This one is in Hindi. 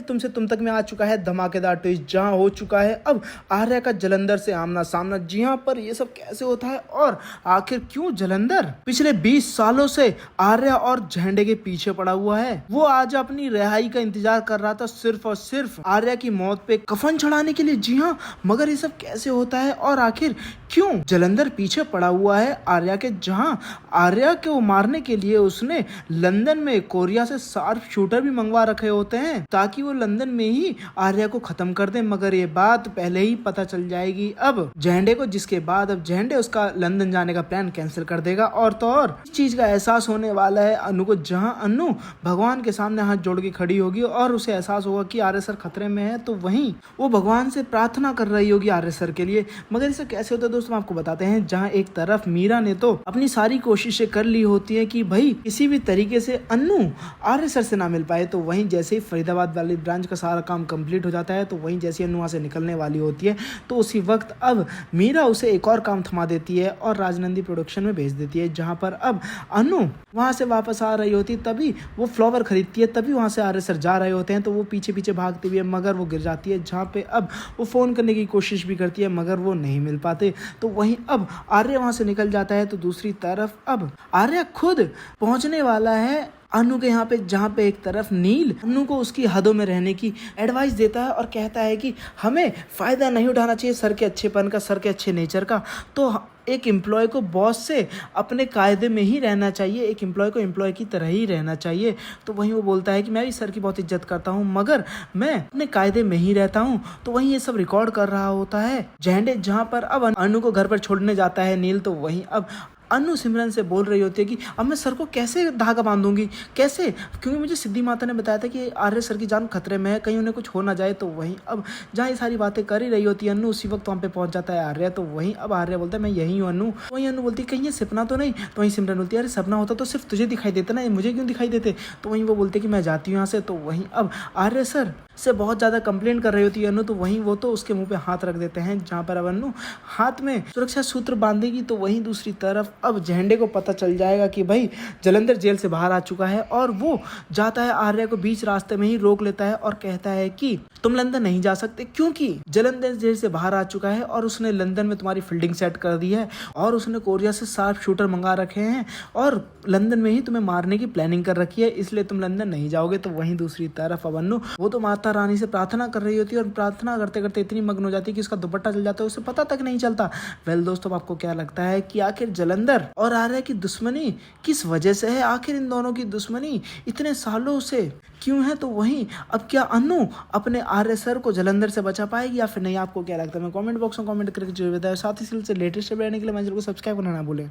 तुमसे तुम तक में आ चुका है धमाकेदार ट्विस्ट, जहां हो चुका है अब आर्या का जलंधर से आमना सामना। जी हां, पर ये सब कैसे होता है और आखिर क्यों जलंधर पिछले 20 सालों से आर्या और झंडे के पीछे पड़ा हुआ है। वो आज अपनी रिहाई का इंतजार कर रहा था सिर्फ और सिर्फ आर्या की मौत पे कफन चढ़ाने के लिए। जी हां, मगर ये सब कैसे होता है और आखिर क्यों जलंधर पीछे पड़ा हुआ है आर्या के, जहां आर्या को मारने के लिए उसने लंदन में कोरिया से शार्प शूटर भी मंगवा रखे होते हैं ताकि वो लंदन में ही आर्या को खत्म कर दे। मगर ये बात पहले ही पता चल जाएगी अब झंडे को, जिसके बाद अब झंडे उसका लंदन जाने का प्लान कैंसिल कर देगा। और तो और इस चीज का एहसास होने वाला है अनु को, जहां अनु भगवान के सामने हाथ जोड़ के खड़ी होगी और उसे एहसास होगा कि आर्य सर खतरे में है, तो वहीं वो भगवान से प्रार्थना कर रही होगी आर्य सर के लिए। मगर इसे कैसे होता है दोस्तों, आपको बताते हैं। जहां एक तरफ मीरा ने तो अपनी सारी कोशिशें कर ली होती है कि भाई किसी भी तरीके से अनु आर्य सर से ना मिल पाए, तो वहीं जैसे ही फरीदाबाद वाली ब्रांच का सारा काम कंप्लीट हो जाता है, तो वहीं जैसे अनु वहां से निकलने वाली होती है, तो उसी वक्त अब मीरा उसे एक और काम थमा देती है और राजनंदी प्रोडक्शन में भेज देती है। जहां पर अब अनु वहां से वापस आ रही होती है, तभी वो फ्लावर खरीदती है, तभी वहां से आर्य सर जा रहे होते हैं, तो वो पीछे पीछे भागती हुई है, मगर वो गिर जाती है। जहां पे अब वो फोन करने की कोशिश भी करती है, मगर वो नहीं मिल पाते, तो वहीं अब आर्य वहां से निकल जाता है। तो दूसरी तरफ अब आर्य खुद पहुंचने वाला है अनु के यहाँ पे, जहाँ पे एक तरफ नील अनु को उसकी हदों में रहने की एडवाइस देता है और कहता है कि हमें फायदा नहीं उठाना चाहिए सर के अच्छेपन का, सर के अच्छे नेचर का। तो एक एम्प्लॉय को बॉस से अपने कायदे में ही रहना चाहिए, एक एम्प्लॉय को एम्प्लॉय की तरह ही रहना चाहिए। तो वहीं वो बोलता है कि मैं भी सर की बहुत इज्जत करता हूँ, मगर मैं अपने कायदे में ही रहता हूँ। तो वहीं ये सब रिकॉर्ड कर रहा होता है झंडे, जहाँ पर अब अनु को घर पर छोड़ने जाता है नील। तो वहीं अब अनु सिमरन से बोल रही होती है कि अब मैं सर को कैसे धागा बांधूंगी, कैसे, क्योंकि मुझे सिद्धि माता ने बताया था कि आर्य सर की जान खतरे में है, कहीं उन्हें कुछ हो ना जाए। तो वहीं अब जहाँ ये सारी बातें कर ही रही होती है अनु, उसी वक्त वहाँ पे पहुंच जाता है आर्य। तो वहीं अब आर्य बोलता है मैं यही हूँ अनु। वहीं अनु बोलती है कहीं ये सपना तो नहीं। तो वहीं सिमरन बोलती है अरे सपना होता तो सिर्फ तुझे दिखाई देता ना, मुझे क्यों दिखाई देते। तो वहीं वो बोलते कि मैं जाती हूँ यहाँ से। तो वहीं अब आर्य सर से बहुत ज़्यादा कंप्लेंट कर रही होती है अनु, तो वहीं वो तो उसके मुंह पे हाथ रख देते हैं, जहाँ पर अब अनु हाथ में सुरक्षा सूत्र बांधेगी। तो वहीं दूसरी तरफ अब झंडे को पता चल जाएगा कि भाई जलंधर जेल से बाहर आ चुका है, और वो जाता है आर्या को बीच रास्ते में ही रोक लेता है और कहता है कि तुम लंदन नहीं जा सकते, क्योंकि जलंधर जेल से बाहर आ चुका है और उसने लंदन में तुम्हारी फील्डिंग सेट कर दी है, और उसने कोरिया से शार्प शूटर मंगा रखे हैं और लंदन में ही तुम्हें मारने की प्लानिंग कर रखी है, इसलिए तुम लंदन नहीं जाओगे। तो वहीं दूसरी तरफ अब अनु वो तो माता रानी से प्रार्थना कर रही होती है और प्रार्थना करते करते इतनी मग्न हो जाती है कि उसका दुपट्टा चल जाता है, उसे पता तक नहीं चलता। वेल दोस्तों, आपको क्या लगता है कि आखिर जलंधर और आर्या की दुश्मनी किस वजह से है? आखिर इन दोनों की दुश्मनी इतने सालों से क्यों है? तो वहीं अब क्या अनु अपने आर्य सर को जलंधर से बचा पाएगी या फिर नहीं? आपको क्या लगता है? मैं कमेंट बॉक्स में कमेंट करके जरूर बताएं। साथ ही से लेटेस्ट अपडेट लेने के लिए मेरे चैनल को सब्सक्राइब करना ना भूलें।